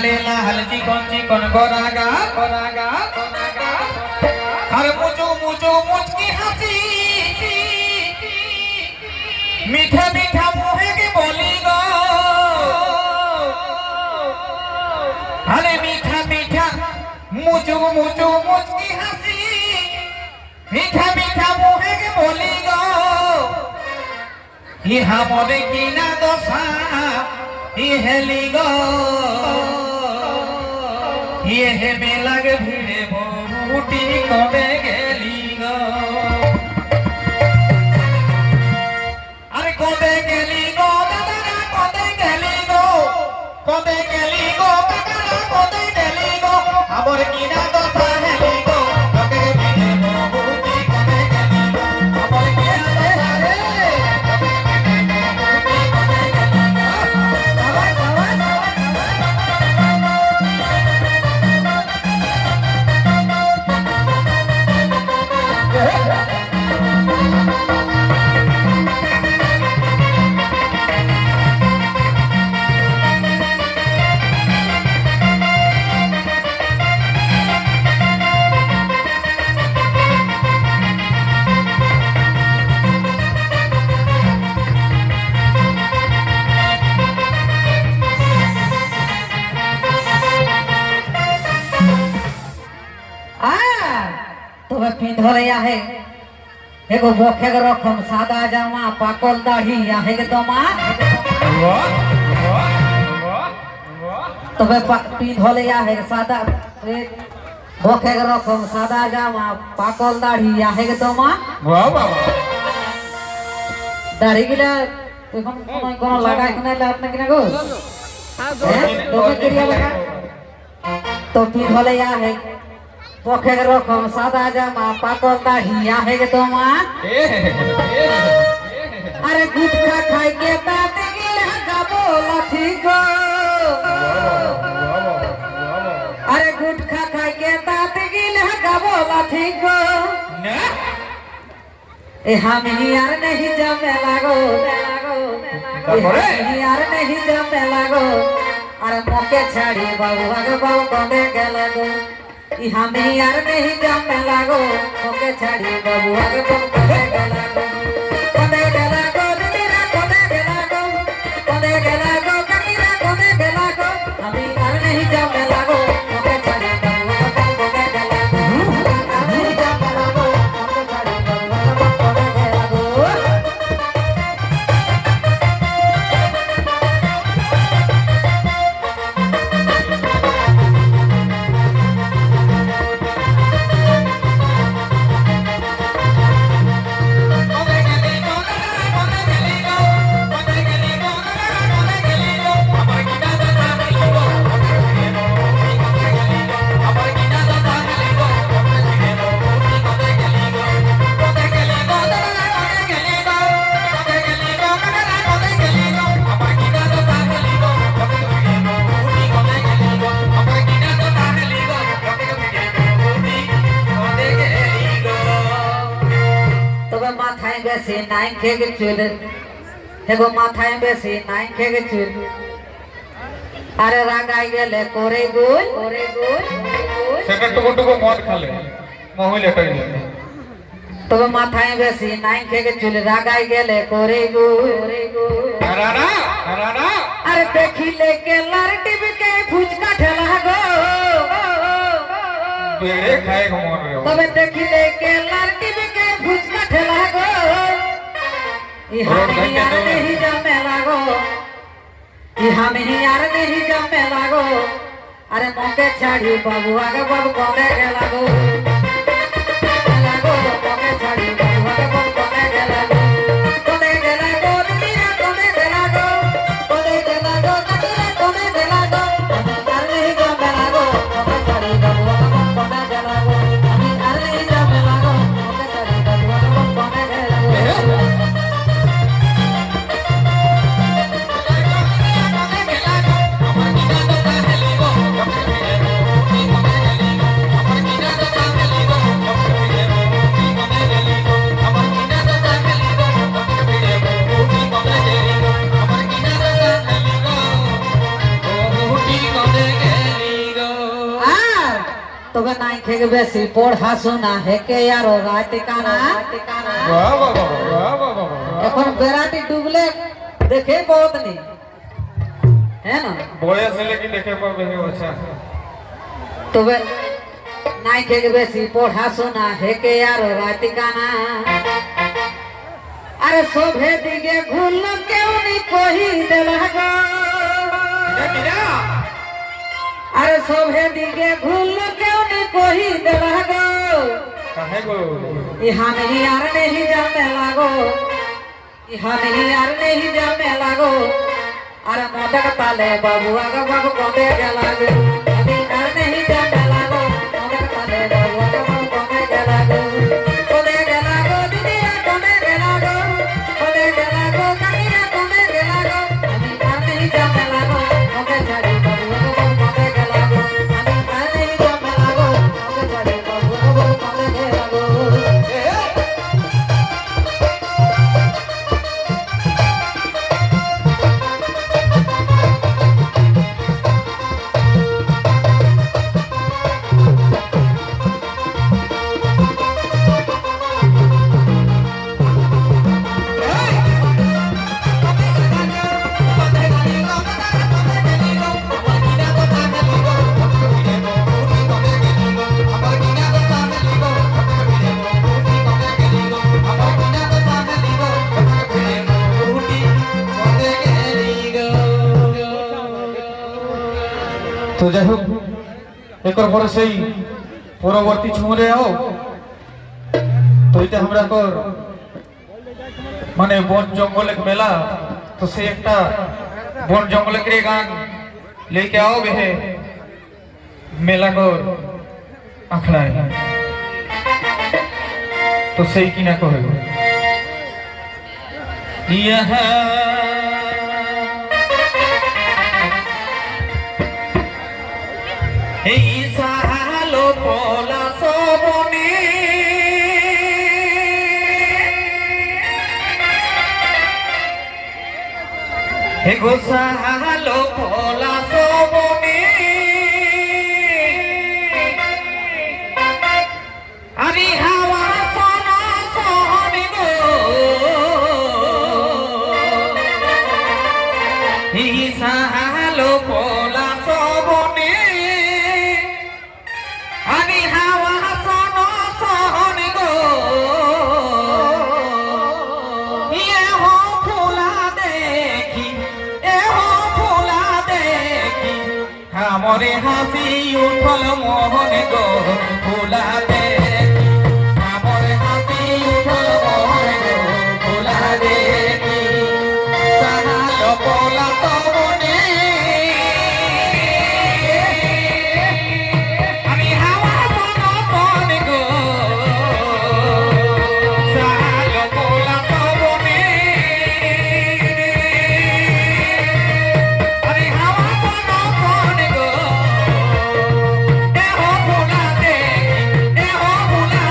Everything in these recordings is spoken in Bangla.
लेला हल्दी कौन गोरागा गोरागा गोरागा हर मुझो मुझो मुझकी हंसी मीठा मीठा मुँह के बोली गो अरे मीठा मीठा मुझो मुझो मुझकी हंसी मीठा मीठा मुँह के बोली गो ये हमारे की ना दोसा ये हेली गो ये है मेलाग भिड़े बहुटी कबे गेली गो अरे कबे गेली गो दादा कबे गेली गो कबे गेली गो काका कबे गेली गो हमर किना दशा हेली गो कबे भिड़े बहुटी कबे गेली गो हमर किना दशा रे पिंधले आहे एगो बोखे रकम सादा जामा पाकल दाढ़ी आहे के तमा तबे पिंधले आहे सादा बोखे रकम सादा जामा पाकल दाढ़ी आहे के तमा वाह बाबा दाढ़ी गिला এখন কোন লাগাই কোনে লাভ নাকি না গো তোকে করিয়া লাগা তো পিंधले आहे पोखे रकम सादा जामा पाकल दाढ़ी आहे के तोमा अरे गुटखा खाई के दांत गिला गाबो लाठी गो अरे गुटखा खाई के दांत गिला गाबो लाठी गो ए हम यार नहीं जमे लागो यार नहीं जमे लागो अरे मोके छाड़ी बाबू आगे बाबू कमे गेला गो हमें यार नहीं जमे लागो ओके छाड़ी बाबू आगे बोल कदे गेला गो तेरा कदे गेला गो ककीरा कदे गेला गो हमें यार नहीं जमे लागो ओके छाड़ी बाबू आगे बोल कदे गेला गो हमें जमे लागो ओके छाड़ी बाबू आगे बोल कदे गेला गो बेसी नाइन खेगे चुल एगो माथाय बेसी नाइन खेगे चुल अरे रागाई गेले कोरे गुल सेकंड टुकु मौत खाले मोहले कइले तब माथाय बेसी नाइन खेगे चुल रागाई गेले कोरे गुल राणा अरे देखी लेके लारटी के फुचका ठेला गो बेड़े खाए को मन रे तब देखी लेके लारटी के फुचका ठेला गो हमें यार नहीं जमे लागो हमें यार नहीं जमे लागो अरे मोके छाड़ी बाबू आगे बाबू कमे गेला गो मोके छाड़ी बाबू आगे बाबू कमे गेला गो तेरा कमे गेला गो ककीरा कमे गेला गो हमें यार नहीं जमे लागो मोके छाड़ी बाबू आगे बाबू कमे गेला गो हमें यार नहीं जमे लागो मोके छाड़ी बाबू आगे बाबू कमे गेला गो Apa তবে নাই থেকে বেশি পড়াশোনা হেকে আরো রাতে কানা বাহ বাহ বাহ বাহ বাহ বাহ বাহ। এখন বেড়াটি ডুবলে দেখে বহুত নেই হ্যাঁ না বয়স হলে কি দেখে পাবে আচ্ছা তবে নাই থেকে বেশি পড়াশোনা হেকে আরো রাতে কানা আরে সভে দিকে ঘুরল কেউ নি কহি দেলা গো আরে সভে দিকে ঘুরল কেউ নি কহি দেলা গো কাহে গো ইহা नहीं यार नहीं जाने लागो इहा नहीं यार नहीं जाने लागो अरे मोदक ताले बाबू आगा बाबू कोंदे के लागो नहीं यार नहीं जाने लागो मोदक ताले बाबू आगा बाबू कोंदे के लागो दीदी कोंदे के लागो कमीना कोंदे के लागो नहीं यार नहीं जाने लागो मोदक छाड़ी बाबू आगा बाबू कोंदे के लागो नहीं यार नहीं जाने लागो मोदक छाड़ी बाबू आगा बाबू कोंदे के लागो তো যাই হোক একর পরে সেই পরবর্তী ছুঁড়ে আও তো এটা আমরা কর মানে বন জঙ্গলে মেলা তো সেই একটা বন জঙ্গলে के গান लेके आओ बेहे मेला कर आखड़ा तो सही की ना कहे यह এই সাহালো পলা সবনে হে গো সাহালো পলা সবনে আমি হাওয়া সোনা সোহনি গো এই সাহালো পলা সবনে আমি হাওয়া সোনা সোহনি গো ইয়ে হো ফুলা দেখি এ হো ফুলা দেখি আমরে হাসি উঠল মোহন গো ফুলা দেখি আমরে হাসি উঠল মোহন গো ফুলা দেখি সাহালো পোলা তবনে আমি হাওয়া সোনা সোহনি গো সাহালো পোলা তবনে আমি হাওয়া সোনা সোহনি গো এ হো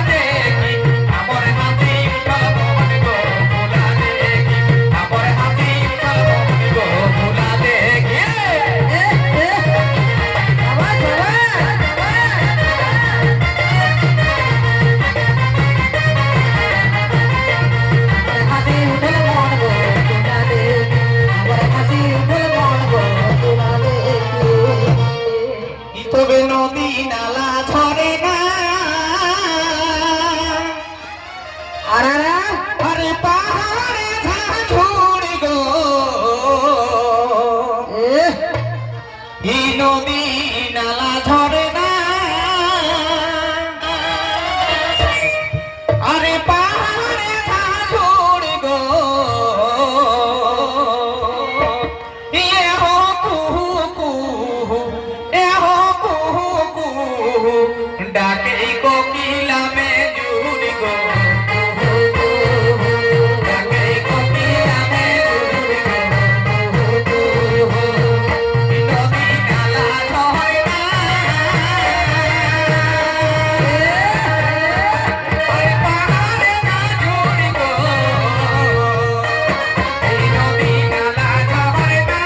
ফুলা দেখি এ হো ফুলা দেখি আমরে হাসি উঠল মোহন গো ফুলা দেখি আমরে হাসি উঠল মোহন গো ফুলা দেখি হাসি উঠল মন গো তোরা দে আমার হাসি উঠল মন গো তোরা দে তবে নদী নালা ঝরে না আরারা আরে পাহাড়ে ঝাঝুর গো এ এই নদী নালা ঝরে না আরে পাহাড়ে ঝাঝুর গো ইয়ে হো কুহু কুহু এ হো কুহু কুহু ডাকে কোকিলা মে জুড় গো ডাকে কোকিলা মে জুড় গো নদী নালা ঝরে না আরে পাহাড়ে ঝাঝুর গো এই নদী নালা ঝরে না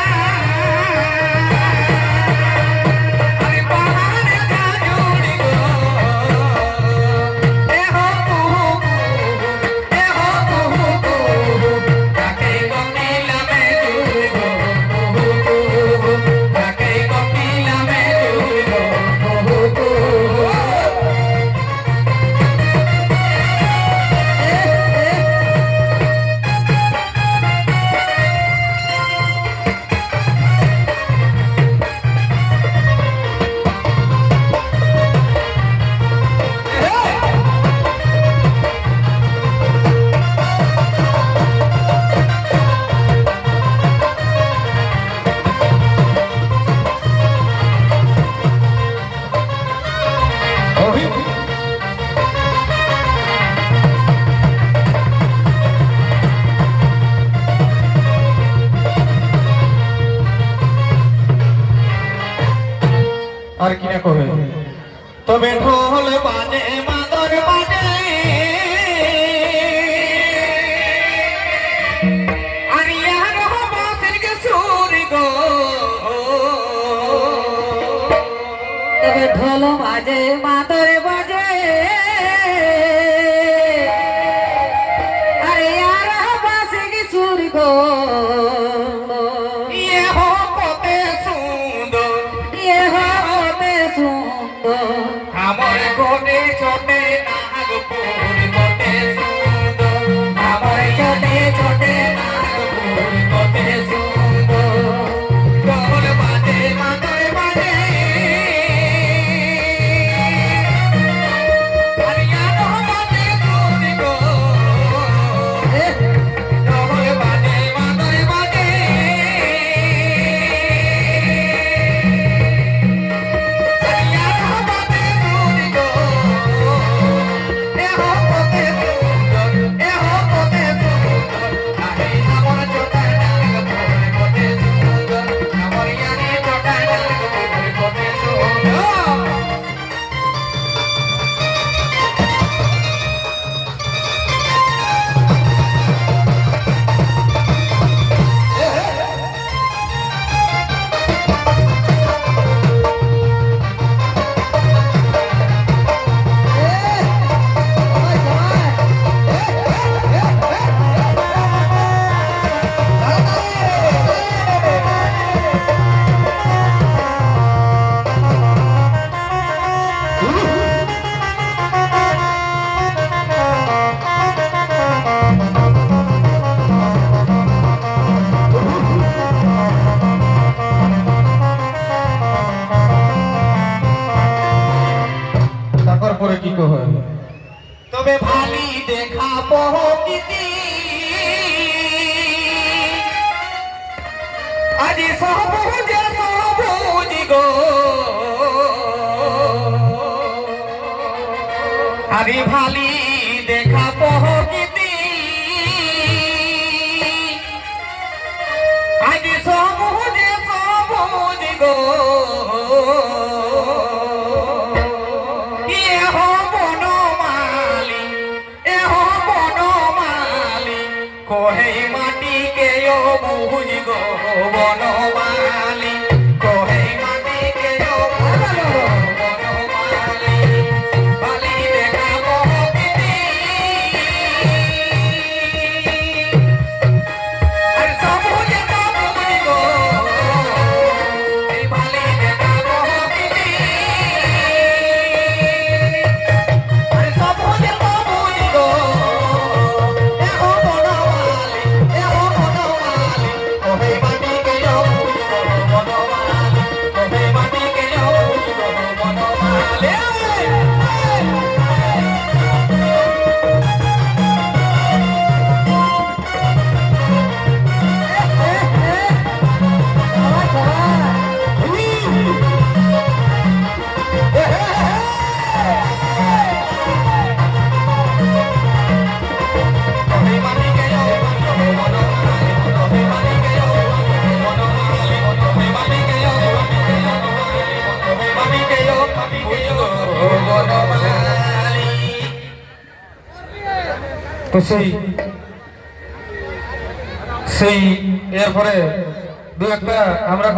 আরে পাহাড়ে ঝাঝুর গো আর কি না কবে তবে ঢোল বাজে মাদর বাজে আর ইয়ার বাঁশির কে সুর গো তবে ঢোল বাজে মাদর বাজে আরে আর বাসে কি সুর গো ইয়ে হো কতে সুন্দর ইয়ে হবে সুন্দর আমার কোটে ছোটে নাগপুর কতে সুন্দর আমার ছোটে ছোটে নাগপুর কতে সুন্দর ঢোল বাজে মাদর বাজে আর ইয়ার বাজে সুর গো ঢোল বাজে মাদর বাজে আর ইয়ার বাজে সুর গো এ হো কতে সুন্দর এ হো কতে সুন্দর আরে আমার ছোটা নাগপুর কতে সুন্দর আমার ইয়ারে ছোটা নাগপুর কতে সুন্দর তারপর পরে কি কহ তবে ভালি দেখা প্রকৃতি আজি সবুজ সবুজ গো আরে ভালি দেখা প্রকৃতি আজি সবুজ সবুজ গো এ হো বনমালী এ হো বনমালী কোহে মাটি কে ও বুঝ গো বনমালী কোহে মাটি কে ও বুঝ গো বনমালী বালি দেখা প্রকৃতি আর সবুজ সবুজ গো এই বালি দেখা প্রকৃতি আরে সবুজ সবুজ গো এ হো বনমালী এ হো বনমালী কোহে মাটি কে ও বুঝ গো বনমালী কোহে মাটি কে ও বুঝ গো বনমালী কোহে মাটি কে ও বুঝ গো বনমালী কোহে মাটি কে ও বুঝ গো বনমালী কোহে মাটি কে ও কোহে মাটি কে ও বুঝ গো বনমালী তো সেই এরপরে দু একটা আমরা